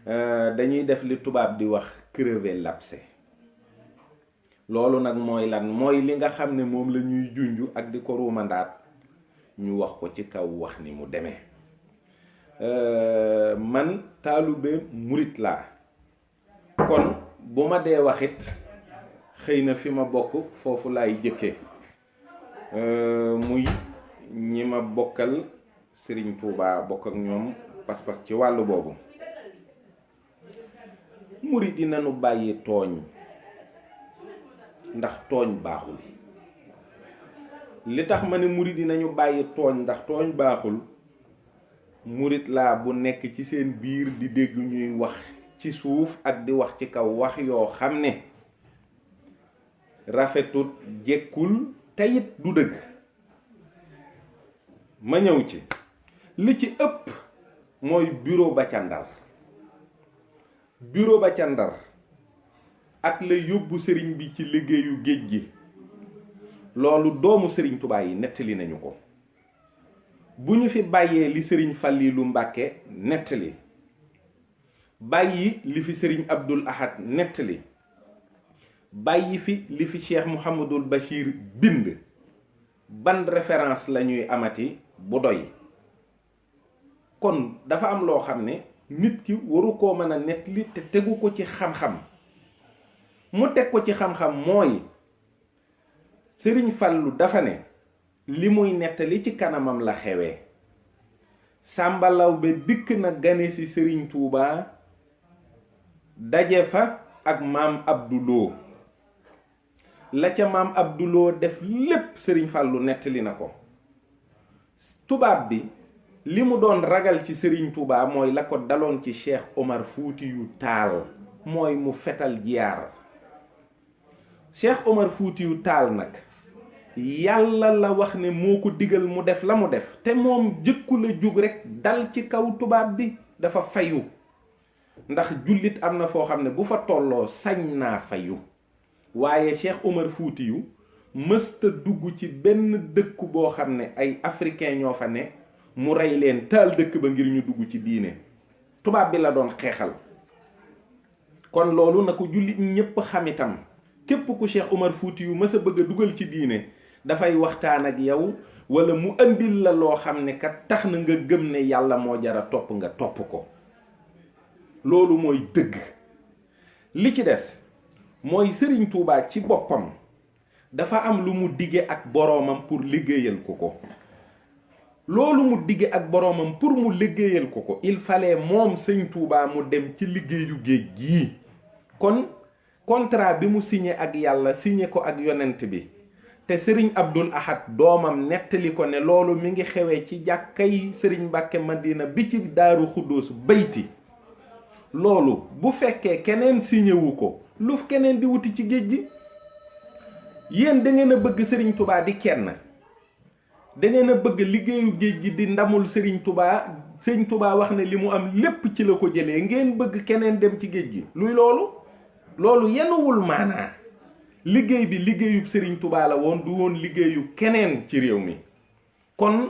dañuy def li tubaab di wax crever l'abcès. loolu nag mooy lan mooy li nga xam ne moom la ñuy junj ak di ko ruumandaat ñu wax ko ci kaw wax ni mu demee. man taalube murit laa kon bu ma dee waxit xëy na fi ma bokk foofu laay jëkke muy ñi ma bokkal Serigne Touba bokk ak ñoom pas-pas ci wàllu boobu. murit yi nañu bàyyi tooñ ndax tooñ baaxul. li tax ma ne murit yi nañu bàyyi tooñ ndax tooñ baaxul, murit laa bu nekk ci seen biir di dégg ñuy wax ci suuf ak di wax ci kaw wax yoo xam ne rafetut, jekkul, teyit du dëgg. ma ñëw ci li ci ëpp mooy bureau ba ca Ndar. bureau ba ca Ndar ak la yóbbu sëriñ bi ci liggéeyu géej gi, loolu doomu sëriñ Tuubaa yi nettali nañu ko. bu ñu fi bàyyee li sëriñ Fallilu Mbàkke nettali, bàyyi li fi sëriñ Abdul Ahad nettali, bàyyi fi li fi Cheikh Mouhamadul Bachir bind, ban référence la ñuy amati bu doy? kon dafa am loo xam ne nit ki waru koo mën a nettali te tegu ko ci xam-xam. mu teg ko ci xam-xam mooy sëriñ Fallu dafa ne li muy nettali ci kanamam la xewee. Sàmba Lawbe dikk na gane si sëriñ Tuubaa daje fa ak maam Abduloo. la ca maam Abduloo def lépp sëriñ Fallu nettali na ko. tubaab bi li mu doon ragal ci sëriñ Tuubaa mooy la ko daloon ci Cheikh Omar Fuutiyu Taal, mooy mu fetal jiyaar. Cheikh Omar Fuutiyu Taal nag yàlla la wax ne moo ko digal mu def la mu def, te moom jëkku la jug rekk dal ci kaw tubaab bi, dafa fayu. ndax jullit am na foo xam ne bu fa tolloo sañ naa fayu. waaye Cheikh Omar Fuutiyu mësta dugg ci benn dëkk boo xam ne ay africain ñoo fa ne mu rey leen taal dëkk ba ngir ñu dugg ci diine. tubaab bi la doon xeexal. kon loolu na ko jullit ñépp xam itam. képp ku Cheikh Omar Fuutiyu mës a bëgg a dugal ci diine dafay waxtaan ak yow wala mu andil la loo xam ne kat tax na nga gëm ne yàlla moo jara topp nga topp ko. loolu mooy dëgg. li ci des mooy sëriñ Tuubaa ci boppam dafa am lu mu dige ak boroomam pour liggéeyal ko ko. loolu mu dige ak boroomam pour mu liggéeyal ko ko il fallait moom sëñ Tuubaa mu dem ci liggéeyu géej gii. kon contrat bi mu signé ak yàlla signé ko ak yonent bi te sëriñ Abdul Ahad doomam nettali ko ne loolu mi ngi xewee ci jàkkay sëriñ Mbàkke Madina bi ci Daaru Xuddoos bayti. loolu bu fekkee keneen signé wu ko lu keneen di wuti ci géej gi? yéen da ngeen a bëgg sëriñ Tuubaa di kenn, da ngeen a bëgg liggéeyu géej gi di ndamul sëriñ Tuubaa. sëriñ Tuubaa wax ne li mu am lépp ci la ko jëlee, ngeen bëgg keneen dem ci géej gi. luy loolu? loolu yenuwul maanaa. liggéey bi liggéeyub sëriñ Tuubaa la woon, du woon liggéeyu keneen ci réew mi. kon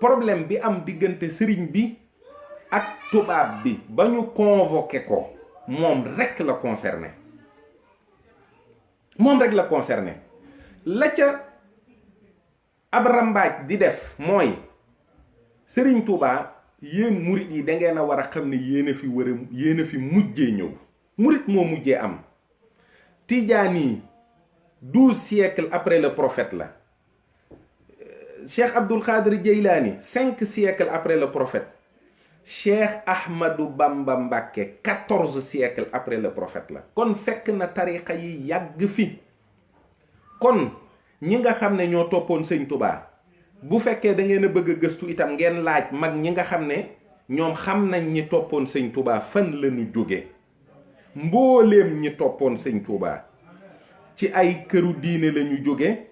problème bi am diggante sëriñ bi ak tubaab bi ba ñu convoqué ko moom rekk la concerné. moom rekk la concerné. la ca ab rambaaj di def mooy sëriñ Tuubaa, yéen murit yi da ngeen a war a xam ne yéen a fi mujjee ñëw. murit moo mujjee am. Tijaani 12 siècles après le prophète la. Cheikh Abdul Xaadir Jeylaani 5 siècles après le prophète. Cheikh Ahmadou Bamba Mbàkke 14 siècles après le prophète la. kon fekk na tariqa yi yàgg fi. kon ñi nga xam ne ñoo toppoon sëñ Tuubaa, bu fekkee da ngeen a bëgg a gëstu itam ngeen laaj mag ñi nga xam ne ñoom xam nañ ñi toppoon sëñ Tuubaa fan lañu jóge. mbooleem ñi toppoon sëñ Tuubaa ci ay këru diine lañu jóge,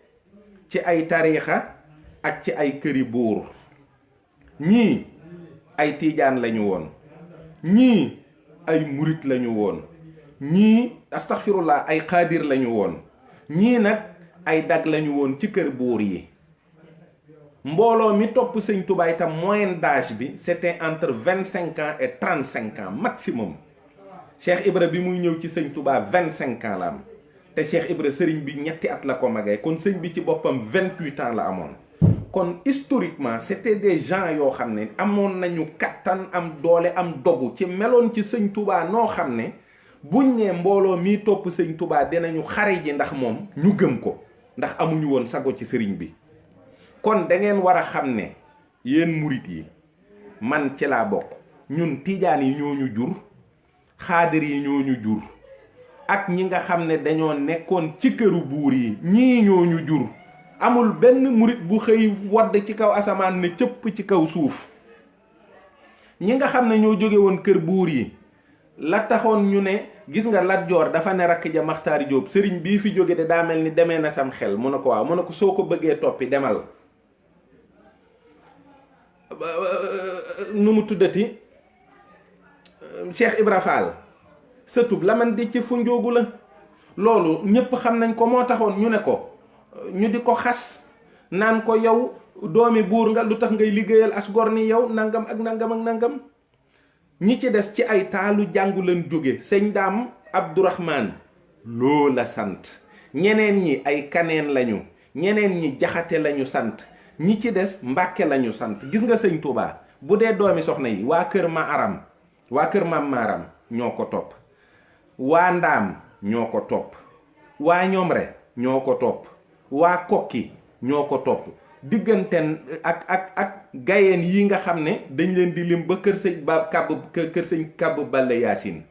ci ay tariixa ak ci ay këri buur. ñii ay tiijaan lañu woon, ñii ay murit lañu woon, ñii astaghfirullah ay xaadir lañu woon, ñii nag ay dag lañu woon ci kër buur yi. mbooloo mi topp sëñ Tuubaa itam moyenne d'âge bi c'était entre 25 ans et 35 ans maximum. Cheikh Ibra bi muy ñëw ci sëñ Touba 25 ans la am te Cheikh Ibra sëriñ bi ñetti at la ko magee kon sëñ bi ci boppam 28 ans la amoon. kon historiquement c'était des gens yoo xam ne amoon nañu kattan am doole am dogu ci meloon ci sëñ Touba noo xam ne buñ ne mbooloo mii topp sëñ Touba dinañu xare ji ndax moom ñu gëm ko ndax amuñu woon sago ci sëriñ bi. kon da ngeen war a xam ne yéen murit yi man ci laa bokk ñun tijaan yi ñoo ñu jur xaadir yi ñoo ñu jur ak ñi nga xam ne dañoo nekkoon ci këru buur yi ñii ñoo ñu jur. amul benn murit bu xëy wadd ci kaw asamaan ne cëpp ci kaw suuf ñi nga xam ne ñoo jóge woon kër buur yi la taxoon ñu ne gis nga Lat Joor dafa ne rakk ja Maxtaar Jóob sëriñ bii fi jóge de daa mel ni demee na sam xel mu ne ko waaw mu ne ko soo ko bëggee toppi demal nu mu tuddati Cheikh Ibra Fall sëtub Laman di ci fu njóogu la loolu ñépp xam nañ ko moo taxoon ñu ne ko ñu di ko xas naan ko yow doomi buur nga lu tax ngay liggéeyal as gor ni yow nangam ak nangam ak nangam ñi ci des ci ay taalu jàngu leen jóge sëñ Daam Abdourahman loo la sant ñeneen ñi ay kaneen lañu ñeneen ñi jaxate lañu sant ñi ci des Mbàkke lañu sant gis nga sëñ Touba bu dee doomi soxna yi waa kër ma aram waa kër maam maaram ñoo ko topp waa ndaam ñoo ko topp waa ñomre ñoo ko topp waa kokki ñoo ko topp digganteen ak gayeen yi nga xam ne dañ leen di lim ba kër sëñ ba kër sëñ kàbb Balla Yaasin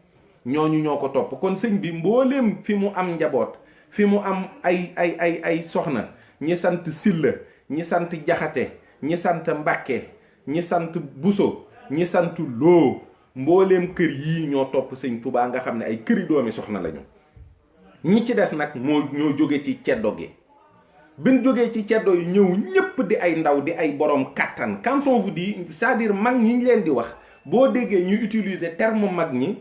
ñooñu ñoo ko topp kon sëñ bi mbooleem fi mu am njaboot fi mu am ay soxna ñi sant Silla ñi sant Jaxate ñi sant Mbàkke ñi sant Buso ñi sant Loo mbooleem kër yii ñoo topp sëñ Touba nga xam ne ay këri doomi soxna lañu ñi ci des nag ñoo jóge ci ceddo gi bin jógee ci ceddo yi ñëw ñépp di ay ndaw di ay borom kattan quand on vous dit c'est-à-dire mag ñi ñu leen di wax boo déggee ñuy utiliser terme mag ñi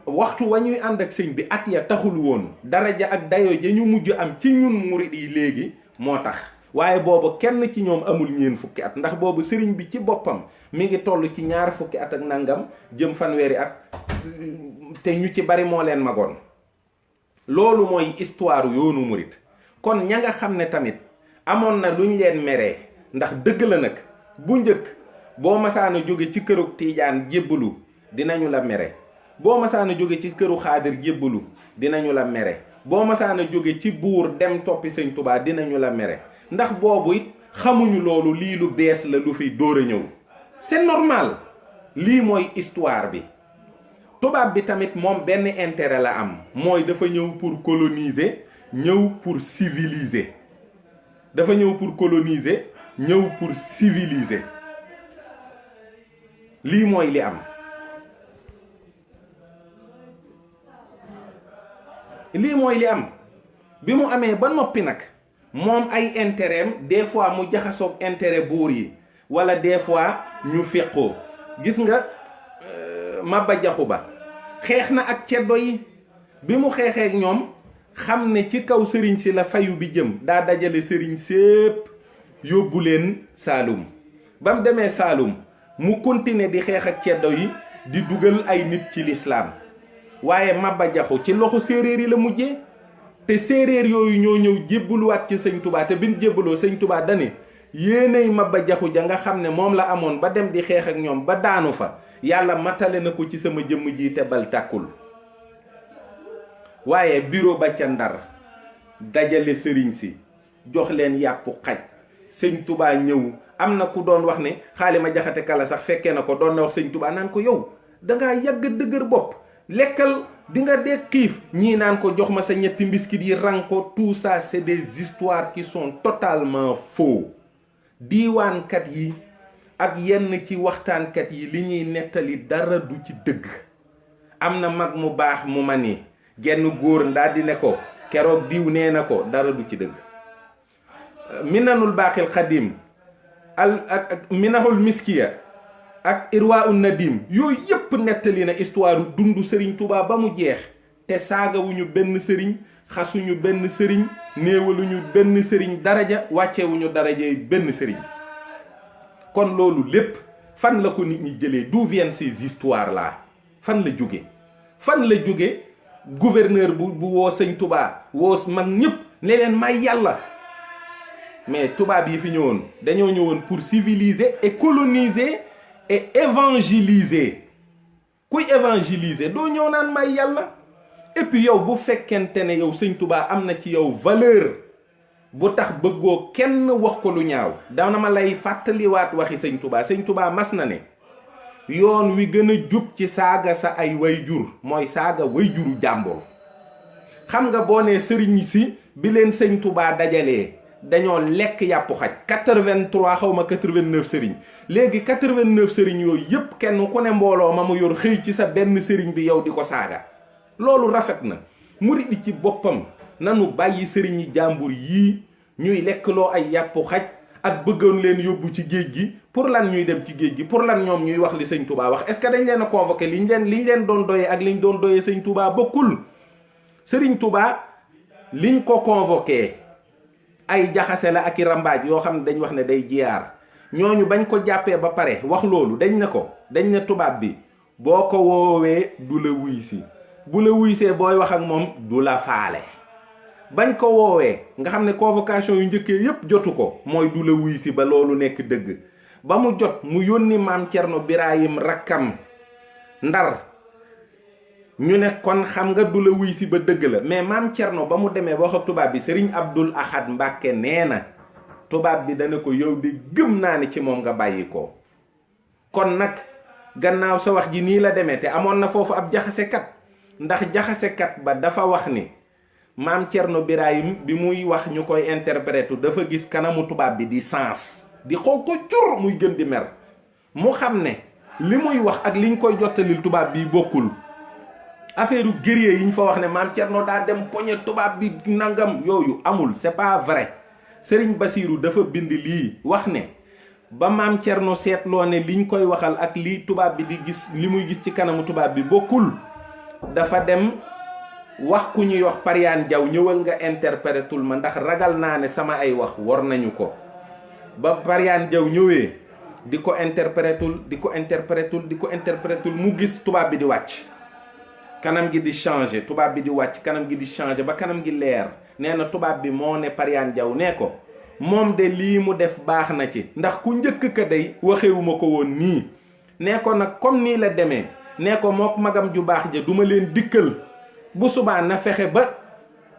waxtu wa ñuy ànd ak sëñ bi at ya taxul woon daraja ak dayo ja ñu mujj am ci ñun murit yi léegi moo tax waaye boobu kenn ci ñoom amul ñeen fukki at ndax boobu sëriñ bi ci boppam mi ngi toll ci ñaar fukki at ak nangam jëm fanweeri at te ñu ci bari moo leen magoon loolu mooy histoire yoonu murit kon ña nga xam ne tamit amoon na lu ñu leen meree ndax dëgg la nag bu njëkk boo masaana jóge ci këru tiijaan jébbalu dinañu la mere boo masaana jóge ci këru xaadir jébbalu dinañu la mere boo masaana jóge ci buur dem toppi sëñ Touba dinañu la mere ndax boobu it xamuñu loolu lii lu bees la lu fiy dóor a ñëw c'est normal lii mooy histoire bi tubaab bi tamit moom benn intérêt la am mooy dafa ñëw pour coloniser ñëw pour civiliser dafa ñëw pour coloniser ñëw pour civiliser lii mooy li am lii mooy li am bi mu amee ba noppi nag moom ay intérêt am des fois mu jaxasoog intérêt buur yi wala des fois ñu féqoo gis nga Maba Jaxu Ba xeex na ak ceddo yi bi mu xeexee ak ñoom xam ne ci kaw sëriñ si la fayu bi jëm daa dajale sëriñ sépp yóbbu leen Saalum ba mu demee Saalum mu continuer di xeex ak ceddo yi di dugal ay nit ci lislaam waaye Maba Jaxu ci loxo séeréer yi la mujjee te séeréer yooyu ñoo ñëw jébbaluwaat ci sëñ Touba te bin jébbaloo sëñ Touba dane yéenay Maba Jaxu ja nga xam ne moom la amoon ba dem di xeex ak ñoom ba daanu fa yàlla matale na ko ci sama jëmm ji te bal tàkkul waaye bureau ba ca Ndar dajale sëriñ si jox leen yàppu xaj sëñ Touba ñëw am na ku doon wax ne Xaalima Jaxate Kala sax fekkee na ko doon na wax sëñ Touba naan ko yow dangaa yàgg dëgër bopp lekkal di nga dee xiif ñii naan ko jox ma sa ñetti mbiskit yi rang ko tout ça c'est des histoires qui sont totalement faux diiwaankat yi ak yenn ci waxtaankat yi li ñuy nettali dara du ci dëgg am na mag mu baax mu ma ni genn góor ndaa di ne ko keroog diw nee na ko dara du ci dëgg minanul baaxil xadim ak minahul miskiya ak irwa un nadim yooyu yépp nettali na histoire dundu sëriñ Touba ba mu jeex te saagawuñu benn sëriñ xasuñu benn sëriñ néewaluñu benn sëriñ daraja wàccewuñu darajey benn sëriñ kon loolu lépp fan la ko nit ñi jëlee d'où viennent ces histoires là fan la jóge fan la jóge gouverneur bu woo sëñ Touba woo mag ñëpp ne leen may yàlla. mais tubaab yi fi ñëwoon dañoo ñëwoon pour civiliser et coloniser et évangéliser. kuy évangéliser doo ñëw naan may yàlla. et puis yow bu fekkente ne yow sëñ Touba am na ci yow valeur bu tax bëggoo kenn wax ko lu ñaaw, dana ma lay fàttaliwaat waxi sëñ Touba mas na ne yoon wi gën a jub ci saaga sa ay wayjur mooy saaga wayjuru jàmbur. xam nga boo nee sëriñ si bi leen sëñ Touba dajalee dañoo lekk yàppu xaj 83 xaw ma 89 sëriñ léegi 89 sëriñ yooyu yépp kenn ku ne mbooloo ma mu yor xëy ci sa benn sëriñ bi yow di ko saaga. loolu rafet na. murid yi ci boppam nanu bàyyi sëriñ yi jàmbur yii ñuy lekkloo ay yàppu xaj ak bëggoon leen yóbbu ci géej gi. pour lan ñuy dem ci géej gi, pour lan ñoom ñuy wax li sëñ Touba wax. est-ce que dañ leen a convoqué liñ leen doon doyee ak liñ doon doyee sëñ Touba bokkul. sëriñ Touba liñ ko convoqué ay jaxase la ak i rambaaj yoo xam ne dañ wax ne day jiyaar. ñooñu bañ ko jàppee ba pare wax loolu dañ ne tubaab bi boo ko woowee du la wuy si, bu la wuysee booy wax ak moom du la faale. bañ ko woowee nga xam ne convocation yu njëkkee yépp jotu ko mooy du la wuy si ba loolu nekk dëgg. ba mu jot mu yónni maam Cerno Birahim rakkam Ndar ñu ne kon xam nga du la wuy si ba dëgg la. mais maam Cerno ba mu demee wax ak tubaab bi Serigne Abdul Ahad Mbàkke nee na tubaab bi dana ko yow di gëm naa ne ci moom nga bàyyi ko. kon nag gannaaw sa wax ji nii la demee te amoon na foofu ab jaxasekat, ndax jaxasekat ba dafa wax ni maam Cerno Birahim bi muy wax ñu koy interpréter dafa gis kanamu tubaab bi di sens di xonq ko cur muy gën di mer. mu xam ne li muy wax ak liñ koy jottalil tubaab bi bokkul. affaire guerrier yi ñu fa wax ne maam Cerno daa dem poñe tubaab bi nangam yooyu amul, c'est pas vrai. Sëriñ Basiiru dafa bind lii wax ne ba maam Cerno seetloo ne liñ koy waxal ak lii tubaab bi di gis li muy gis ci kanamu tubaab bi bokkul, dafa dem wax ku ñuy wax Pariyaan Jaw ñëwal nga interprétul ma ndax ragal naa ne sama ay wax war nañu ko. ba Pariyaan Jaw ñëwee di ko interprétul mu gis tubaab bi di wàcc, kanam gi di changer, tubaab bi di wàcc, kanam gi di changer ba kanam gi leer. nee na tubaab bi moo ne Pariyaan Jaw nee ko moom de lii mu def baax na ci, ndax ku njëkk ka day waxewuma ko woon nii. nee ko nag comme nii la demee, nee ko mook magam ju baax ja duma leen dikkal, bu subaa na fexe ba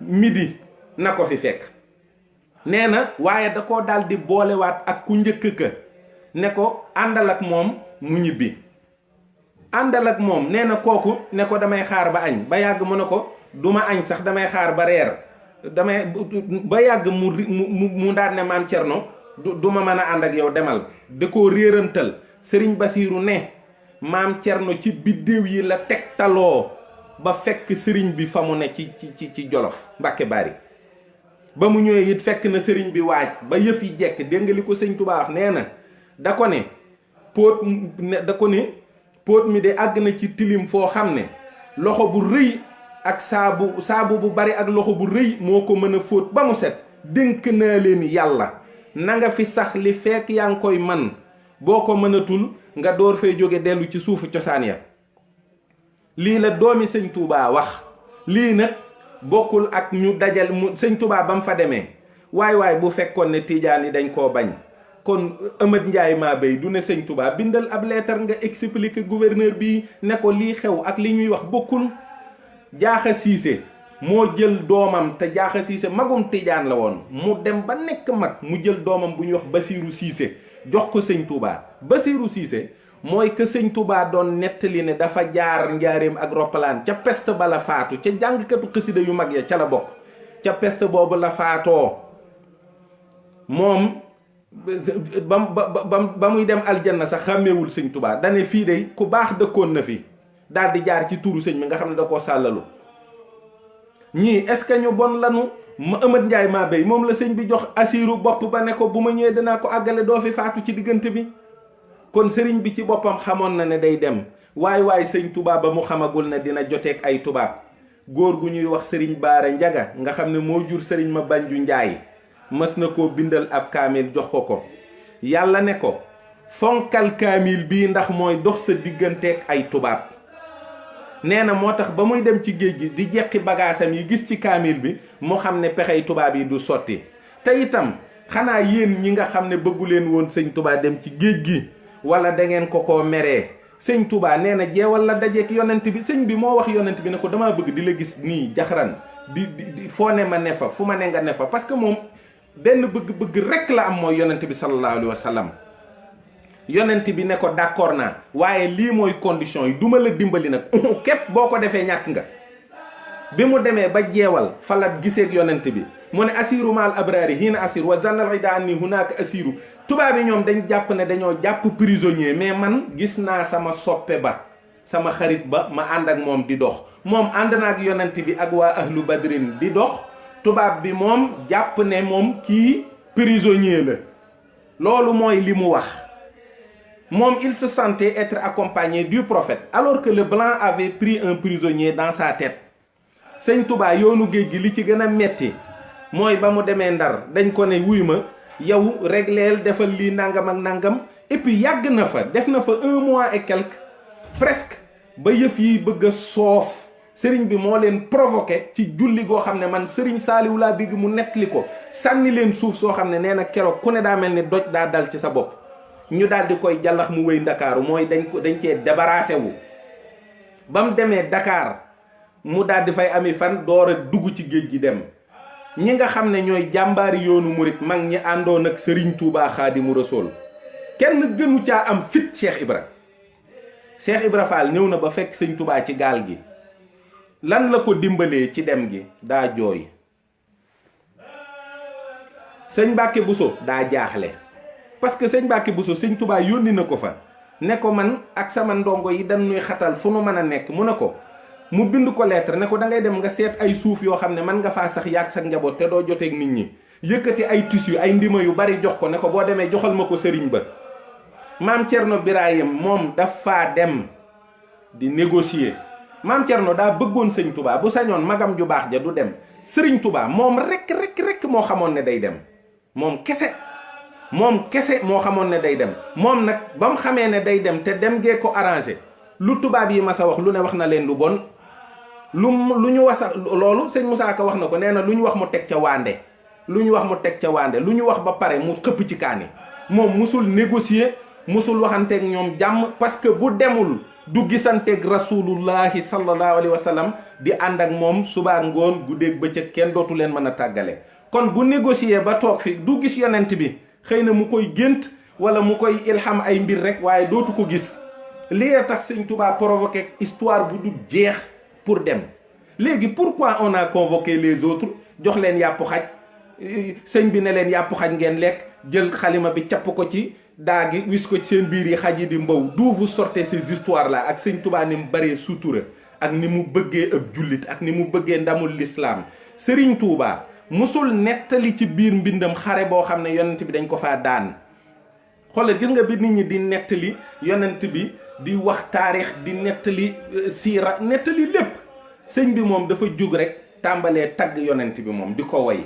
midi na ko fi fekk. nee na waaye da koo daal di boolewaat ak ku njëkk ka ne ko àndal ak moom mu ñibbi. àndal ak moom nee na kooku ne ko damay xaar ba añ, ba yàgg mu ne ko duma añ sax damay xaar ba reer. ba yàgg mu daan ne maam Cerno du ma mën a ànd ak yow demal. da koo réerantal. Sëriñ Basiiru ne maam Cerno ci biddéew yi la tegtaloo ba fekk sëriñ bi fa mu ne ci Jolof Mbàkke Bari. ba mu ñëwee it fekk na sëriñ bi waaj ba yëf yi jekk. dégg nga li ko sëñ Tuubaa wax nee na da ko ne póot mi de àgg na ci tilim foo xam ne loxo bu rëy ak saabu bu bari ak loxo bu rëy moo ko mën a fóot ba mu set. dénk naa leen yàlla na nga fi sax li fekk yaa ngi koy man, boo ko mënatul nga door fay jóge dellu ci suufu cosaan ya. lii la doomi sëñ Touba wax. lii nag bokkul ak ñu dajal sëñ Touba ba mu fa demee waay bu fekkoon ne tiijaan yi dañ koo bañ kon Amat Njaay maa bay du ne sëñ Touba bindal ab leetar nga expliquer gouverneur bi ne ko lii xew ak li ñuy wax bokkul. Jaaxa Siise moo jël doomam te Jaaxa Siise magum tiijaan la woon, mu dem ba nekk mag mu jël doomam bu ñuy wax Basiiru Siise jox ko sëñ Touba. Basiiru Siise mooy que sëñ Touba doon nettali ne dafa jaar njaareem ak roppalaan ca peste ba la faatu, ca jàngkatu xasida yu mag ya ca la bokk. ca peste boobu la faatoo moom ba muy dem aljanna sax xàmmeewul sëñ Touba. dane fii de ku baax dëkkoon na fi, daal di jaar ci tuuru sëñ bi nga xam ne da koo sàllalu. ñii est-ce que ñu bon lanu? ma Amat Njaay maa béy moom la sëñ bi jox asiiru bopp ba ne ko bu ma ñëwee danaa ko àggale doo fi faatu ci diggante bi. kon sëriñ bi ci boppam xamoon na ne day dem. waay sëñ Touba ba mu xamagul ne dina joteeg ay tubaab. góor gu ñuy wax sëriñ Baara Njaga nga xam ne moo jur sëriñ ma Banju Njaay mës na koo bindal ab kaamil jox ko. yàlla ne ko fonkal kaamil bii ndax mooy dox sa digganteeg ay tubaab. nee na moo tax ba muy dem ci géej gi di jeqi bagaasam yi gis ci kaamil bi mu xam ne pexey tubaab yi du sotti. te itam xanaa yéen ñi nga xam ne bëggu leen woon sëñ Touba dem ci géej gi wala da ngeen ko meree sëñ Touba nee na jeewal la dajeek yonent bi. sëñ bi moo wax yonent bi ne ko damaa bëgg di la gis nii jaxaran di foo ne ma ne fa fu ma ne nga ne fa, parce que moom benn bëgg-bëgg rek la am mooy yonent bi sallallahu alayhi wa sallam. yonent bi ne ko d'accord naa waaye lii mooy condition yi duma la dimbali nag képp boo ko defee ñàkk nga. bi mu demee ba jeewal falat giseeg yonent bi mu ne asiru maal abrari hiina asir wa zannal ida anni hunaka asiru. tubaab yi ñoom dañ jàpp ne dañoo jàpp prisonnier, mais man gis naa sama soppe ba sama xarit ba ma ànd ak moom di dox. moom ànd na ak yonent bi ak waa ahlu badrin di dox, tubaab bi moom jàpp ne moom kii prisonnier la. loolu mooy li mu wax. moom il se sentait être accompagné du prophète alors que le blanc avait pris un prisonnier dans sa tête. sëñ Touba yoonu géej gi li ci gën a metti mooy ba mu demee Ndar dañ ko ne wuy ma yow régleel defal lii nangam ak nangam, et puis yàgg na fa def na fa 1 mois et quelque presque ba yëf yi bëgg a soof. sëriñ bi moo leen provoqué ci julli goo xam ne man sëriñ Saaliw laa digg mu nettali ko, sànni leen suuf soo xam ne nee na keroog ku ne daa mel ni doj daa dal ci sa bopp. ñu daal di koy jàllax mu wéy Ndakaaru, mooy dañ cee débarrassé wu. ba mu demee Dakar mu daal di fay ami fan door a dugg ci géej gi dem. ñi nga xam ne ñooy jàmbaari yoonu murit mag ñi àndoon ak Serigne Touba Xaadimu Rasuul kenn gënu caa am fit Cheikh Ibra. Cheikh Ibra Fall ñëw na ba fekk sëñ Touba ci gaal gi. lan la ko dimbalee ci dem gi? daa jooy. sëñ Mbàkke Buso daa jaaxle parce que sëñ Mbàkke Buso sëñ Touba yónni na ko fa ne ko man ak sama ndongo yi dañuy xatal fu nu mën a nekk. mu ne ko mu bind ko lettre ne ko da ngay dem nga seet ay suuf yoo xam ne mën nga faa sax yaag sa njaboot te doo joteeg nit ñi. yëkkati ay tissu ay ndima yu bari jox ko ne ko boo demee joxal ma ko sëriñ ba. maam Cerno Birahim moom dafa dem di négocier. maam Cerno daa bëggoon sëñ Touba, bu sañoon magam ju baax ja du dem. sëriñ Touba moom rek moo xamoon ne day dem. moom kese moo xamoon ne day dem. moom nag ba mu xamee ne day dem te dem gee ko arrangé, lu tubaab yi mas a wax lu ne wax na leen lu bon. lu ñu wasa loolu sëñ Moussa Ka wax na ko, nee na lu ñu wax mu teg ca waande. lu ñu wax mu teg ca waande, lu ñu wax ba pare mu xëpp ci kaani. moom musul négocier, musul waxanteeg ñoom jàmm, parce que bu demul du gisanteeg rasulullahi sallallahu alayhi wa sallam di ànd ak moom suba ngoon guddeeg bëccëg, kenn dootu leen mën a tàggale. kon bu négocier ba toog fi du gis yonent bi, xëy na mu koy gént wala mu koy ilham ay mbir rek, waaye dootu ko gis. lii tax sëñ Touba provoqué histoire bu du jeex pour dem. léegi pourquoi on a convoqué les autres, jox leen yàpp xaj, sëñ bi ne leen yàpp xaj ngeen lekk, jël xalima bi capp ko ci daa gi wis ko ci seen biir yi xaj yi di mbaw. d'où vous sortez ces histoires là? ak sëñ Touba ni mu baree sutura, ak ni mu bëggee ab jullit, ak ni mu bëggee ndamul l'islam. Sëriñ Touba musul nettali ci biir mbindam xare boo xam ne yonent bi dañ ko faa daan. xoolal gis nga bi nit ñi di nettali yonent bi, di wax taarix, di nettali siira, nettali lépp, sëñ bi moom dafa jug rek tàmbalee tagg yonent bi moom di ko way.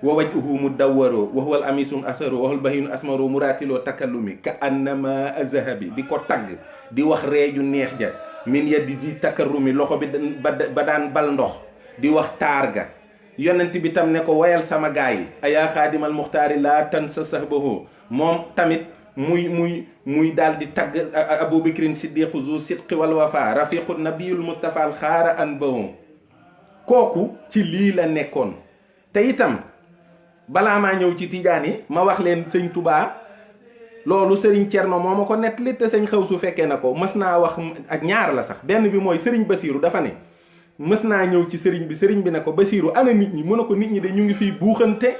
wa wajhuhu mudawwaro wa huwa al amisum asaro wa huwa al bahinu asmaro muratiloo takallumi ka annama azhabi, di ko tagg di wax reeju neex ja. min yadizi takarrumi, loxo bi ba daan bal ndox, di wax taar ga. yonent bi tam ne ko wayal sama gaay yi ayaa xaadimal muxtaari laa tan sa sahbahu. moom tamit muy daal di tagg Abubakrin siddiqu zu sidqi wal wafa rafiqu nabiyul mustafa al xaara an bahu. kooku ci lii la nekkoon. te itam balaa maa ñëw ci tijaan yi ma wax leen sëñ Touba, loolu sëriñ Cerno moo ma ko nettali te sëñ Xawsu fekkee na ko. mës naa wax ak ñaar la sax, benn bi mooy sëriñ Basiiru dafa ne mës naa ñëw ci sëriñ bi ne ko Basiiru ana nit ñi? mu ne ko nit ñi de ñu ngi fiy buuxante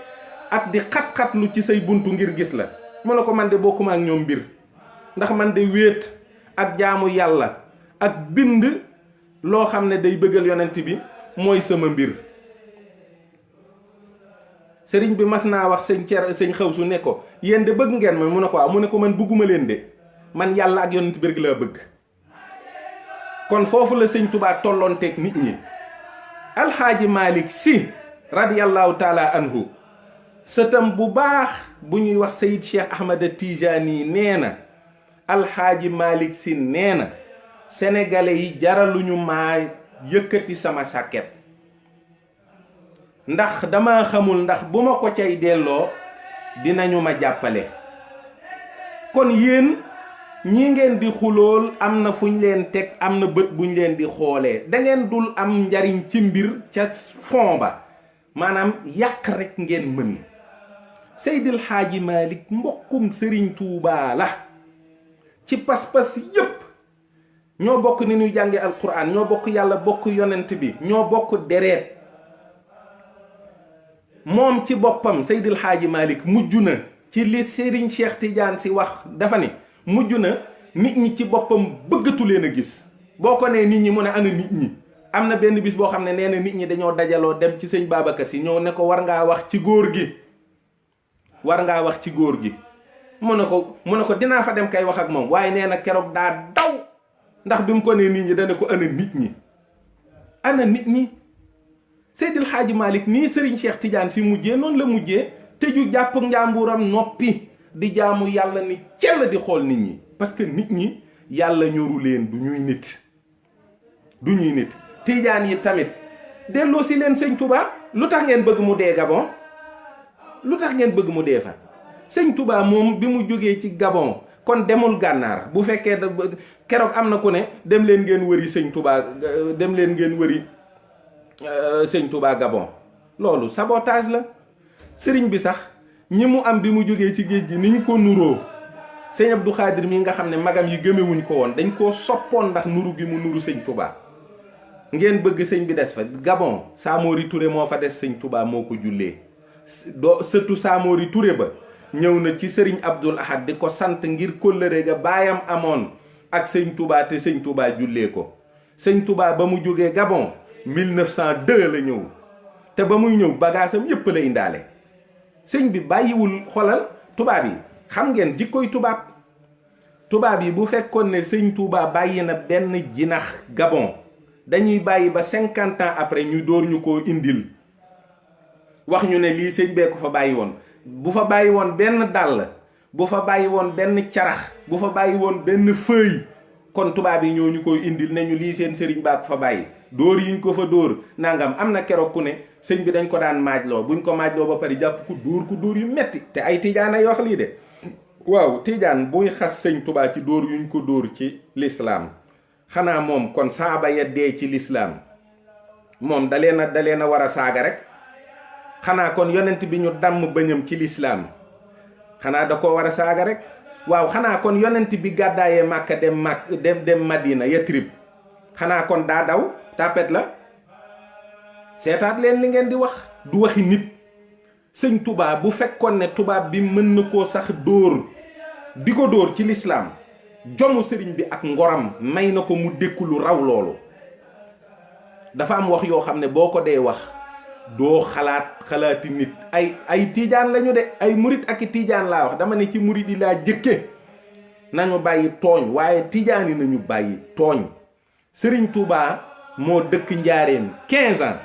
ak di xat-xatlu ci say buntu ngir gis la. mu ne ko man de bokkuma ak ñoom mbir, ndax man de wéet ak jaamu yàlla ak bind loo xam ne day bëggal yonent bi mooy sama mbir. sëriñ bi mas naa wax sëñ Xawsu ne ko yéen de bëgg ngeen ma? mu ne ko waaw. mu ne ko man bëgguma leen de, man yàlla ak yonent bi rek laa bëgg. kon foofu la sëñ Touba tolloonteeg nit ñi. alxaaji Malick Sy radiyallahu taala anhu, sëtam bu baax bu ñuy wax Seyid Cheikh Ahmad Tijani nee na alxaaji Malick Sy nee na sénégalais yi jaraluñu maa yëkkati sama sàkket ndax dama xamul ndax bu ma ko cay delloo dinañu ma jàppale. kon yéen ñi ngeen di xulool am na fuñ leen teg am na bët buñ leen di xoolee da ngeen dul am njariñ ci mbir ca fond ba maanaam yàq rek ngeen mën. Seydil Xaaji Malik mbokkum Sëriñ Tuubaa la ci pas-pas yépp ñoo bokk ni ñuy jànge alquran ñoo bokk yàlla bokk yonent bi ñoo bokk dereet. moom ci boppam Seydil Xaaji Malik mujj na ci li Serigne Cheikh Tidiane si wax dafa ne mujj na nit ñi ci boppam bëggatu leen a gis. boo ko nee nit ñi mu ne ana nit ñi am na benn bis boo xam ne nee na nit ñi dañoo dajaloo dem ci sëñ Babacar si ñëw ne ko war ngaa wax ci góor gi war ngaa wax ci góor gi mu ne ko dinaa fa dem kay wax ak moom waaye nee na keroog daa daw ndax bi mu ko nee nit ñi dana ko ana nit ñi ana nit ñi. Seydil Xaaji Malik nii Serigne Cheikh Tidiane si mujjee noonu la mujjee tëju jàpp njàmburam noppi di jaamu yàlla ni cell di xool nit ñi parce que nit ñi yàlla ñoru leen du ñuy nit Tidiane yi tamit delloo si leen sëñ Touba lu tax ngeen bëgg mu dee Gabon lu tax ngeen bëgg mu dee fa sëñ Touba moom bi mu jógee ci Gabon kon demul gànnaar bu fekkee keroog am na ku ne dem leen ngeen wëri sëñ Touba dem leen ngeen wëri sëñ Touba Gabon loolu sabotage la. sëriñ bi sax ñi mu am bi mu jógee ci géej gi niñ ko nuroo sëñ Abdou Khadir mi nga xam ne magam yi gëmewuñ ko woon dañ koo soppoon ndax nuru gi mu nuru sëñ Touba. ngeen bëgg sëñ bi des fa Gabon Samori Touré moo fa des sëñ Touba moo ko jullee sëtu Samori Touré ba ñëw na ci sëriñ Abdoul Ahad di ko sant ngir kóllëre ga baayam amoon ak sëñ Touba te sëñ Touba jullee ko. sëñ Touba ba mu jógee Gabon 1902 la ñëw te ba muy ñëw bagaasam yépp la indaale. sëñ bi bàyyiwul xolal tubaab yi xam ngeen jikkoy tubaab yi bu fekkoon ne sëñ Touba bàyyi na benn jinax Gabon dañuy bàyyi ba 50 ans après ñu door ñu koo indil wax ñu ne lii sëñ bee ko fa bàyyi woon. bu fa bàyyi woon benn dàll bu fa bàyyi woon benn carax bu fa bàyyi woon benn feuille kon tubaab yi ñoo ñu koy indil ne ñu lii seen sëriñ baa ko fa bàyyi. dóor yiñ ko fa dóor nangam am na keroog ku ne sëñ bi dañ ko daan maajloo buñ ko maajloo ba pare jàpp ku dóor yu metti te ay tijaan ay wax lii de. waaw tijaan buy xas sëñ Touba ci dóor yuñ ko dóor ci lislaam xanaa moom kon saaba ya dee ci lislaam moom da leen a war a saaga rek. xanaa kon yonent bi ñu damm bëñam ci lislaam xanaa da ko war a saaga rek. waaw xanaa kon yonent bi gàddaayee Màkka dem Madina Yatrib xanaa kon daa daw tapet la. seetaat leen li ngeen di wax du waxi nit. sëñ Touba bu fekkoon ne tubaab bi mën na koo sax dóor di ko dóor ci lislaam jomu sëriñ bi ak ngoram may na ko mu dékku lu raw loolu. dafa am wax yoo xam ne boo ko dee wax doo xalaati nit. ay tiijaan lañu de ay murit ak i tiijaan laa wax dama ne ci murit yi laa jëkke nañu bàyyi tooñ waaye tiijaan yi nañu bàyyi tooñ. sëriñ Touba moo dëkk njaareem 15 ans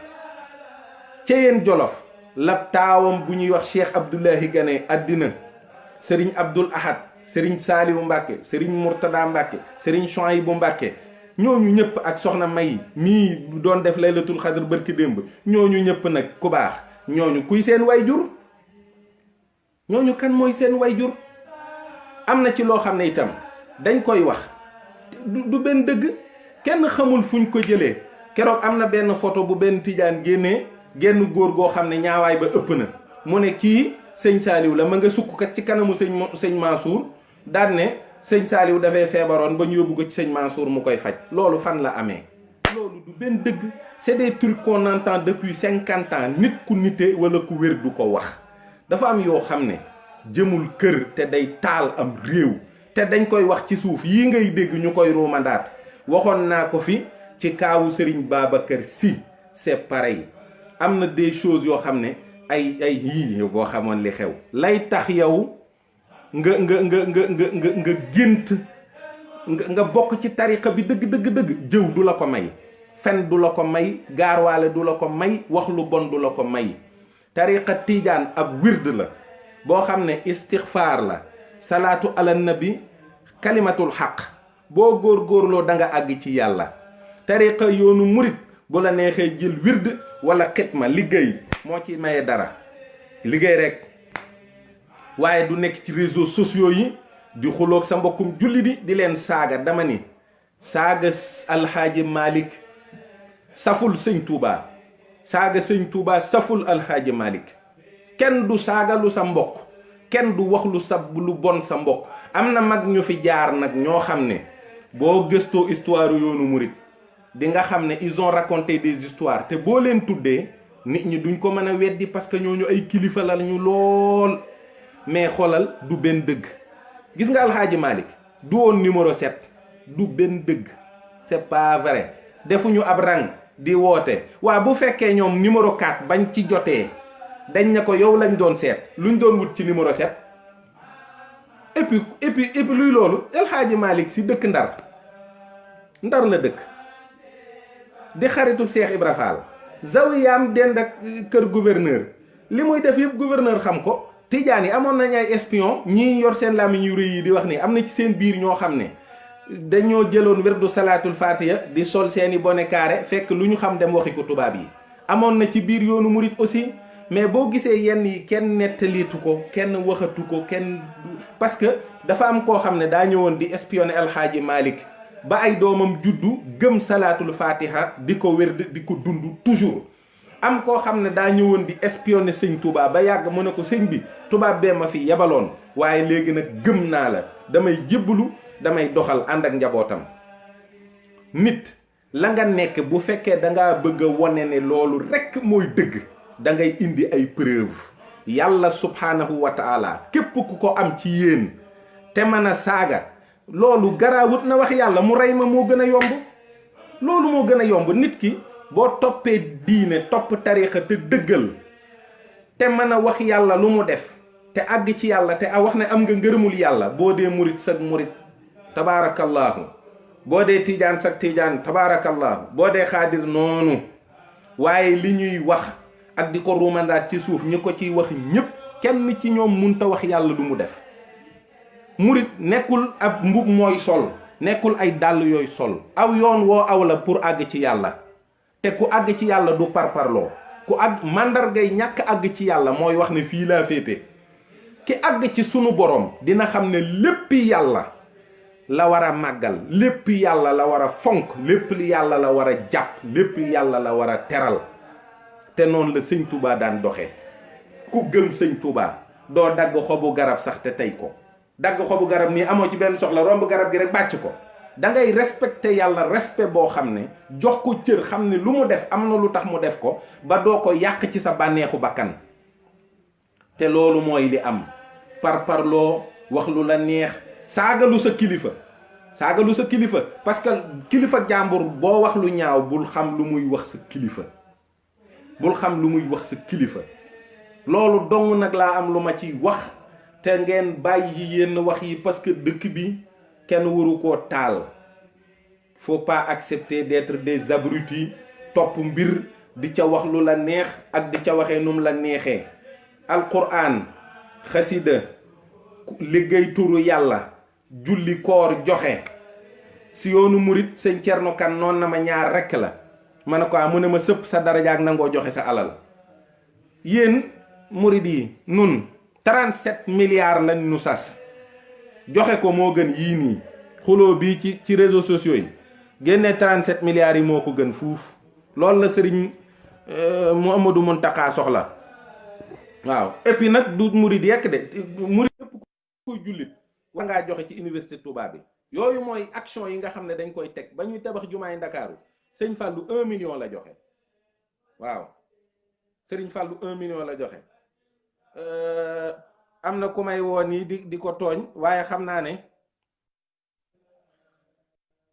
ca yéen Jolof la taawam bu ñuy wax Cheikh Abdoulahi Gane àddina sëriñ Abdoul Ahad sëriñ Saaliwu Mbàkke sëriñ Murtada Mbàkke sëriñ Chouaïbou Mbàkke ñooñu ñëpp ak soxna May mii doon def laylatul xadr bërki démb ñooñu ñëpp nag ku baax ñooñu kuy seen wayjur ñooñu kan mooy seen wayjur. am na ci loo xam ne itam dañ koy wax du benn dëgg kenn xamul fuñ ko jëlee. keroog am na benn photo bu benn tijaan génnee genn góor goo xam ne ñaawaay ba ëpp na mu ne kii sëñ Saaliw la ma nga sukk kat ci kanamu sëñ Mansour daan ne sëñ Saaliw dafay feebaroon ba ñu yóbbu ko ci sëñ Mansour mu koy faj. loolu fan la amee. loolu du benn dëgg. c'est des trucs qu'on entend depuis 50 ans nit ku nite wala ku wér du ko wax. dafa am yoo xam ne jëmul kër te day taal am réew te dañ koy wax ci suuf yii ngay dégg ñu koy ruumandaat. waxoon naa ko fi ci kaawu Serigne Babacar Sy c'est pareil am na des choses yoo xam ne ay yii yow boo xamoon li xew lay tax yow nga gént nga bokk ci tariqa bi dëgg jëw du la ko may, fen du la ko may, gaarwaale du la ko may, wax lu bon du la ko may. tariqa tiijaan ab wird la boo xam ne istixfaar la, salaatu ala nabi, kalimatul xaq, boo góorgóorloo da nga àgg ci yàlla. tariqa yoonu murit bu la neexee jël wird wala xitma liggéey moo ci maye dara liggéey rek, waaye du nekk ci réseaux sociaux yi di xuloog sa mbokkum julli di leen saaga. dama ni saaga alxaaji Malick saful sëñ Touba, saaga sëñ Touba saful alxaaji Malick. kenn du saaga lu sa mbokk, kenn du wax lu bon sa mbokk. am na mag ñu fi jaar nag ñoo xam ne boo gëstoo histoire yoonu murit di nga xam ne ils ont raconté des histoires te boo leen tuddee nit ñi duñ ko mën a weddi parce que ñooñu ay kilifa la ñu lool. mais xoolal du benn dëgg. gis nga alxaaji Malick du woon numéro 7 du benn dëgg, c'est pas vrai. defuñu ab rang di woote. waa bu fekkee ñoom numéro 4 bañ ci jotee dañ ne ko yow lañ doon seet luñ doon wut ci numéro 7. et puis luy loolu alxaaji Malick si dëkk ndar la dëkk di xaritu Cheikh Ibra Fall. zawiyaam dend ak kër gouverneur li muy def yëpp gouverneur xam ko. Tijaan yi amoon nañ ay espion ñii yor seen làmmiñ yu rëy yi di wax ni am na ci seen biir ñoo xam ne dañoo jëloon wirdu salaatul fatiha di sol seeni bonnet carré fekk lu ñu xam dem waxi ko tubaab yi. amoon na ci biir yoonu murit aussi, mais boo gisee yenn yi kenn nettaliitu ko, kenn waxatu ko, kenn parce que dafa am koo xam ne daa ñëwoon di espionner alxaaji Malick ba ay doomam juddu gëm salaatul fatiha di ko wérd di ko dund toujours. am koo xam ne daa ñëwoon di espionner sëñ Touba ba yàgg mu ne ko sëñ bi tubaab bee ma fi yebaloon waaye léegi nag gëm naa la, damay jébbalu, damay doxal ànd ak njabootam. nit la nga nekk bu fekkee da ngaa bëgg a wone ne loolu rekk mooy dëgg da ngay indi ay preuve. yàlla subhaanahu wa taala képp ku ko am ci yéen te mën a saaga loolu garaawut na wax yàlla mu rey ma moo gën a yomb. loolu moo gën a yomb. nit ki boo toppee diine topp tariixa te dëggal te mën a wax yàlla lu mu def te àgg ci yàlla te a wax ne am nga ngërëmul yàlla. boo dee murit sag murit tabaarakallaahu, boo dee tiijaan sag tiijaan tabaarakallaahu, boo dee xaadir noonu. waaye li ñuy wax ak di ko ruumandaat ci suuf ñi ko ciy wax ñépp kenn ci ñoom munta wax yàlla du mu def. murit nekkul ab mbub mooy sol, nekkul ay dàll yooyu sol. aw yoon woo aw la pour àgg ci yàlla. te ku àgg ci yàlla du parparloo. ku àgg màndargay ñàkk àgg ci yàlla mooy wax ne fii laa féete. ki àgg ci sunu borom dina xam ne léppi yàlla la war a màggal, léppi yàlla la war a fonk, lépp li yàlla la war a jàpp, lépp yàlla la war a teral. te noonu la sëñ Touba daan doxe. ku gëm sëñ Touba doo dagg xobu garab sax te tey ko. dagg xobu garab nii amoo ci benn soxla, romb garab gi rek bàcc ko. da ngay respecté yàlla respect boo xam ne jox ko cër, xam ne lu mu def am na lu tax mu def ko, ba doo ko yàq ci sa bànneexu bakkan. te loolu mooy li am. parparloo, wax lu la neex, saagalu sa kilifa, saagalu sa kilifa. parce que kilifa jàmbur boo wax lu ñaaw bul xam lu muy wax sa kilifa, bul xam lu muy wax sa kilifa. loolu dong nag laa am lu ma ci wax. te ngeen bàyyi yenn wax yi parce que dëkk bi kenn waru koo taal. faut pas accepter d'être des abrutis, topp mbir di ca wax lu la neex ak di ca waxee num la neexee. alquran, xasida, liggéey turu yàlla, julli, koor, joxe. si yoonu murit sëñ Cerno Kan noon na ma ñaar rekk la. ma ne ko mu ne ma sëpp sa daraja ak nangoo joxe sa alal. yéen murit yi nun 37 milliards lañ nu sas. joxe ko moo gën yii nii xuloo bii ci réseaux sociaux yi. génne 37 milliards yi moo ko gën fuuf. loolu la sëriñ Mouhamadou Mountakha soxla. waaw et puis nag du murit yekk de murit yëpp koy jullit war ngaa joxe ci université Touba bi. yooyu mooy action yi nga xam ne dañ koy teg ba ñuy tabax jumaay Ndakaaru sëñ Fallou 1 million la joxe. waaw sëriñ Fallou 1 million la joxe. am na ku may woo nii di ko tooñ waaye xam naa ne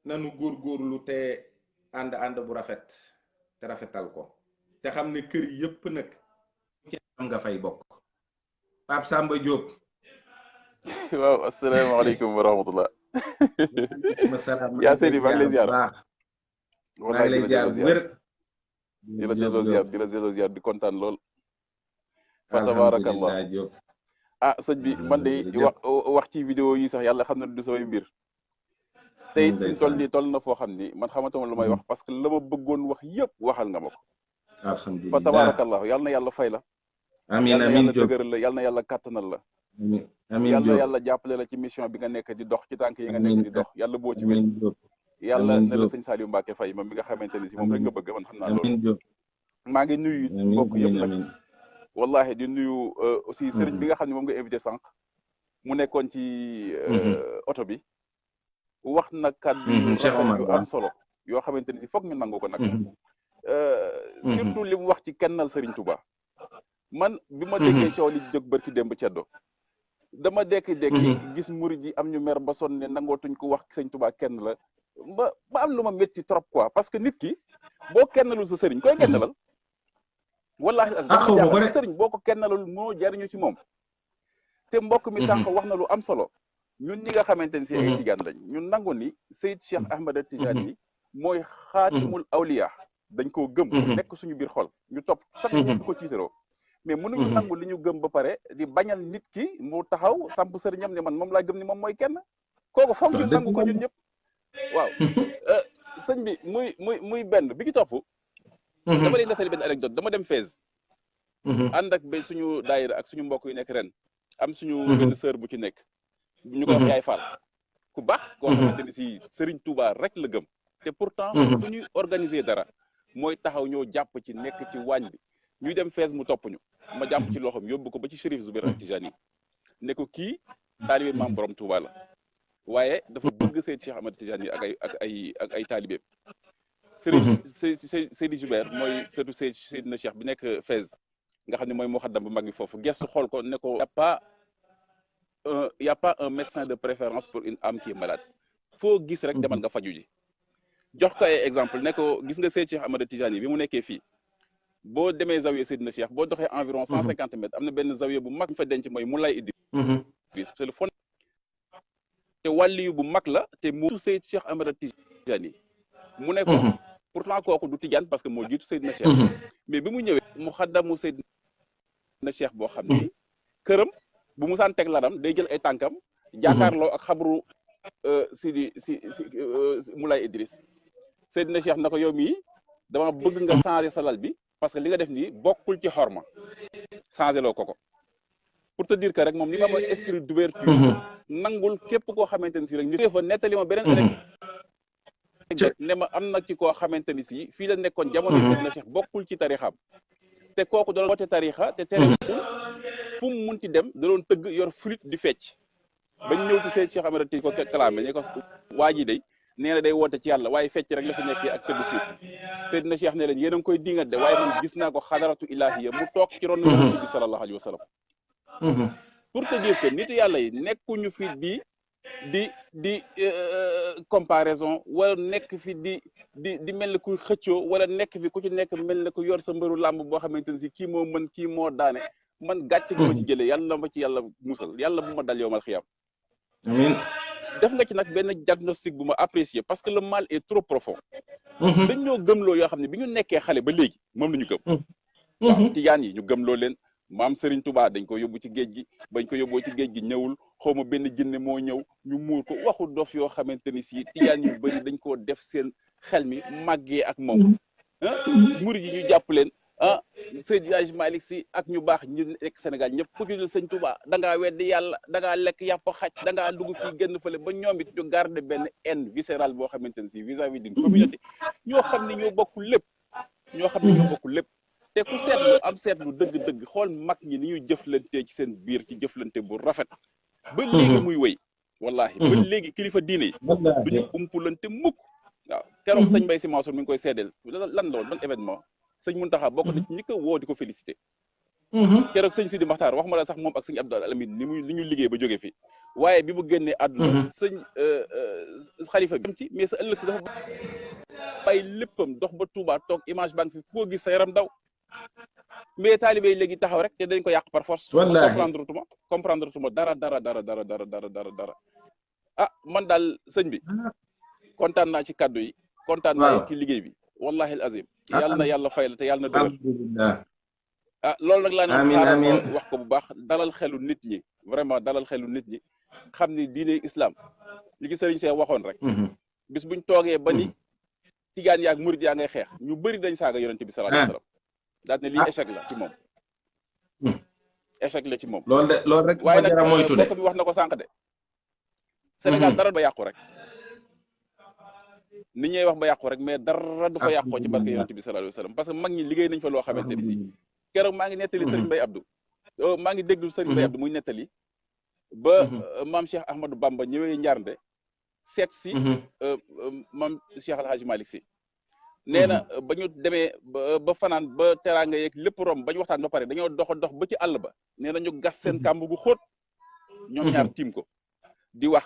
nanu góorgóorlu te ànd bu rafet te rafetal ko te xam ne kër yëpp nag ci am nga fay bokk. Pape Samba Diop. waaw asalaamaaleykum wa rahmatullah. yaa Seydi maa ngi lay ziar. maa ngi lay ziar bu wér. di la delloo ziar di kontaan lool. fa tabarakallah. sëñ bi man de wax ci vidéo yi sax yàlla xam na du samay mbir. te it fi mu toll nii toll na foo xam ni man xamatuma lu may wax parce que la ma bëggoon wax yëpp waxal nga ma ko. alhamdulilah fa tabarakallahu yal na yàlla fay la. amiin amiin Diop dëgëral la yal na yàlla kàttanal la. amiin yal na Diop yàlla jàppale la ci mission bi nga nekk di dox ci tànk yi nga nekk di dox yàlla boo ci wér. yàlla na la sëñ Saliou Mbacke Faye moom mi nga xamante ni si moom rek nga bëgg man xam naa loolu. maa ngi nuyu mbokk yëpp nag wallahi di nuyu aussi sëriñ bi nga xam ne moom nga invité sànq mu nekkoon ci oto bi wax na kàddu yu am solo yoo xamante ni si foog ñu nangu ko nag surtout li mu wax ci kennal Serigne Touba man bi ma déggee coow li jóg barki démb ceddo dama dekki gis murid yi am ñu mer ba sonn ne nangootuñ ko wax Serigne Touba kenn la ba am lu ma métti trop quoi parce que nit ki boo kennalul sa sëriñ koy kennalal wallahi sëriñ boo ko kennalul moo jariñu ci moom te mbokk mi sànq wax na lu am solo ñun ñi nga xamante ni si ay tijaan lañ ñun nangu ni Seyd Cheikh Ahmed Tijani yi mooy xaatimul awliya dañ koo gëm nekk suñu biir xol ñu topp sax ñu ko tiitaroo mais mënuñu nangu li ñu gëm ba pare di bañal nit ki mu taxaw samp sëriñam ne man moom laa gëm ni moom mooy kenn kooku foog ñu nangu ko ñun ñëpp waaw sëñ bi muy benn bi ki topp dama lay nettali benn anecdote dama dem Fès ànd ak ba suñu daayira ak suñu mbokk yu nekk ren am suñu benn sœur bu ci nekk ñu ko wax yaay Fall ku baax koo xamante ni si Serigne Touba rek la gëm te pourtant su ñuy organiser dara mooy taxaw ñoo jàpp ci nekk ci waañ bi ñuy dem Fès mu topp ñu ma jàpp ci loxoom yóbbu ko ba ci Chérif Zoubair Tijani ne ko kii taalibe maam borom Touba la waaye dafa bëgg Seyd Cheikh Ahmed Tijani ak ay taalibeem Seydi Zoubair mooy surtout Seydina Cheikh bi nekk Fès nga xam ne mooy muxaddam bu mag bi foofu gestu xool ko ne ko y a pas un médecin de préférence pour une âme qui est malade foo gis rek demal nga faju ji jox ko ay exemple ne ko gis nga Seyd Cheikh Ahmed Tijani bi mu nekkee fii boo demee zawiya Seydina Cheikh boo doxee environ 150 mètres am na benn zawiya bu mag fa denc mooy Moulay Idriss c'est le fond te wàlliyu bu mag la te mu Seyd Cheikh Ahmed Tijani mu ne ko pourtant kooku du tijaan parce que moo jiitu Seydina Cheikh mais bi mu ñëwee mu xaddamu Seydina Cheikh boo xam ni këram bu mu saan teg laram day jël ay tànkam jaakaarloo ak xabru si Moulay Idriss Seydina Cheikh na ko yow mii dama bëgg nga changer sa lal bi parce que li nga def nii bokkul ci xorma changer loo ko pour te dire que rek moom li ma am esprit d'ouverture nangul képp koo xamante ni si rek ñu fa nettali ma beneen ne ma am na ci koo xamante ni si fii la nekkoon jamono Seydina Cheikh bokkul ci tarixam te kooku doon woote tarixa te tere fu mu munti dem da doon tëgg yor flûte di fecc bañ ñëw ci Seyd Cheikh Ahmed Tijani ko kalaame ne ko waa ji day nee na day woote ci yàlla waaye fecc rek la fi nekkee ak tëgg flûte Seydina Cheikh ne leen yéen a ngi koy dingat de waaye man gis naa ko xadaratu ilahiya mu toog ci ron Yonent bi sallallahu alayhi wa sallam pour te dire que nit yàlla yi nekkuñu fi di comparaison wala nekk fi di mel ne kuy xëccoo wala nekk fi ku ci nekk mel ne ku yor sa mbëru làmb boo xamante ne si kii moo mën kii moo daane man gàcce gi ma ci jëlee yàlla ma ci yàlla musal yàlla bu ma dal yowmal xiyam amiin def nga ci nag benn diagnostic bu ma apprécié parce que le mal est trop profond dañ ñoo gëmloo yoo xam ne bi ñu nekkee xale ba léegi moom la ñu gëm waaw tijaan yi ñu gëmloo leen maam Serigne Touba dañ ko yóbbu ci géej gi bañ ko yóbboo ci géej gi ñëwul xawma benn jinne moo ñëw ñu muur ko waxu dof yoo xamante ni si tijaan yu bëri dañ koo def seen xel mi màggee ak moom murid yi ñu jàpp leen Seydi Hadji Malick Sy ak ñu baax ñu nekk Sénégal ñëpp ku ci dul Sëñ Touba da ngaa weddi yàlla da ngaa lekk yàpp xaj da ngaa dugg fii génn fële ba ñoom it ñu garder benn haine viscérale boo xamante ni si vis-à-vis d'une communauté ñoo xam ne ñoo bokk lépp te ku seetlu am seetlu dëgg-dëgg xool mag ñi ni ñuy jëflantee ci seen biir ci jëflante bu rafet ba léegi muy wéy wallahi ba léegi kilifa diine yi duñu umpulante mukk waaw keroog sëñ Mbaye Sy Mansour mi ngi koy seedeel lan la woon ban événement sëñ Mountakha bokk na ci ñi ko woo di ko félicité keroog sëñ Sidi Makhtar wax ma la sax moom ak sëñ Abdou Alamine ni ñu liggéey ba jóge fi waaye bi mu génnee àdduna sëñ xalifa bi ci mais sa ëllëg si dafa bàyyi léppam dox ba Touba toog image banque fi ku ko gis sa yaram daw mais taalibe yi léegi taxaw rek te dañ ko yàq par force comprendre tuma dara man daal sëñ bi kontaan naa ci kaddu yi kontaan naa ci liggéey bi wallahi al azim yàlla na yàlla fay la te yàlla na dëgër loolu nag laa ne xaaral wax ko bu baax dalal xelu nit ñi vraiment dalal xelu nit ñi xam ni diine islam li ki sëriñ see waxoon rek bis buñ toogee ba ni tigaan yaag murid yaa ngay xeex ñu bëri dañ saaga yonent bi sallallahu alayhi wasallam daal ne lii échec la ci moom échec la ci moom loolu rek waaye nag jara moytu de bokk bi wax na ko sànq de Sénégal dara ba yàqu rek ni ñuy wax ba yàqu rek mais dara du fa yàqoo ci barke yonent bi sallallahu alayhi wasallam parce que mag ñi liggéey nañ fa loo xamante ni si keroog maa ngi nettali Serigne Mbaye Abdou maa ngi déglu Serigne Mbaye Abdou muy nettali ba maam Cheikh Ahmadou Bamba ñëwee Njaarnde seet si maam Cheikh Al Hadj Malick Sy nee na ba ñu demee ba fanaan ba teraanga yeeg lépp rom ba ñu waxtaan ba pare dañoo dox ba ci àll ba nee na ñu gas seen kàmb gu xóot ñoom ñaar tiim ko di wax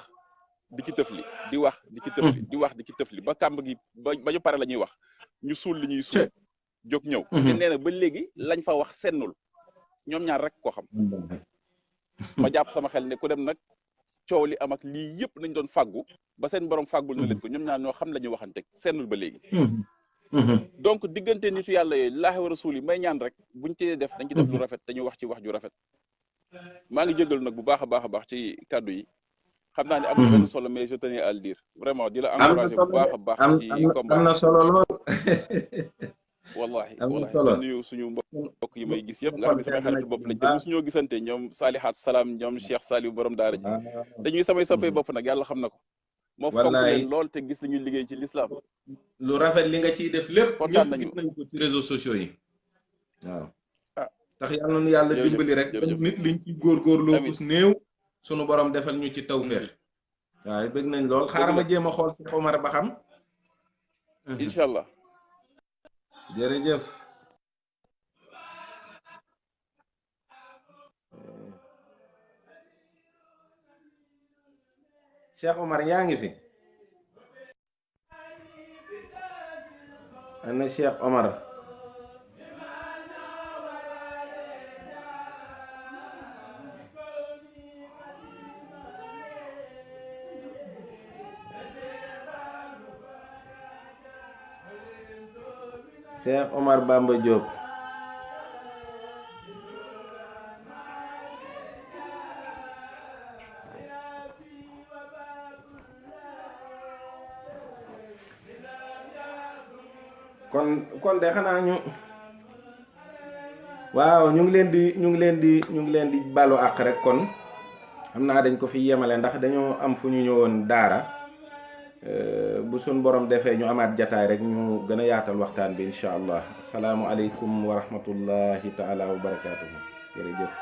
di ci tëfli di wax di ci tëfli di wax di ci tëfli ba kàmb gi ba ñu pare la ñuy wax ñu suul li ñuy suul jóg ñëw te nee na ba léegi lañ fa wax sennul ñoom ñaar rek ko xam ma jàpp sama xel ne ku dem nag coow li am ak lii yëpp nañ doon fàggu ba seen borom fàggul na leen ko ñoom ñaar ñoo xam la ñuy waxante sennul ba léegi donc diggante nitu yàlla yooyu laahi wa rasuul yi may ñaan rek buñ ci def dañ ci def lu rafet dañuy wax ci wax ju rafet maa ngi jégalu nag bu baax a baax ci kàddu yi xam naa ne amul benn solo mais je tenais à le dire vraiment di la encourager bu baax a baax ci combat am na solo lool wallahi wallahi nuyu suñu mbokk yi may gis yëpp nga xam ne samay xaritu bopp lañ te mosuñoo gisante ñoom Salihat Salam ñoom Cheikh Saliou borom daara ji dañuy samay soppee bopp nag yàlla xam na ko moo fonk leen lool te gis nañuy liggéey ci l'islam lu rafet li nga ciy def lépp kontaan ñëpp nañu gis nañ ko ci réseaux sociaux yi waaw tax yàlla nañu yàlla dimbali rek nit liñ ci góorgóorloo kus néew sunu borom defal ñu ci tawfeex waaye bëgg nañ lool xaaral ma jéem a xool si Omar ba xam incha allah jërëjëf Cheikh Omar yaa ngi fi ana Cheikh Omar Cheikh Omar Bamba Diop kon de xanaa ñu waaw ñu ngi leen di balu àq rek kon xam naa dañ ko fi yemale ndax dañoo am fu ñu ñëwoon daara bu sun borom defee ñu amaat jataay rek ñu gën a yaatal waxtaan bi incha allah asalaamualeykum wa rahmatullahi taala wa barakaatuhu jërëjëf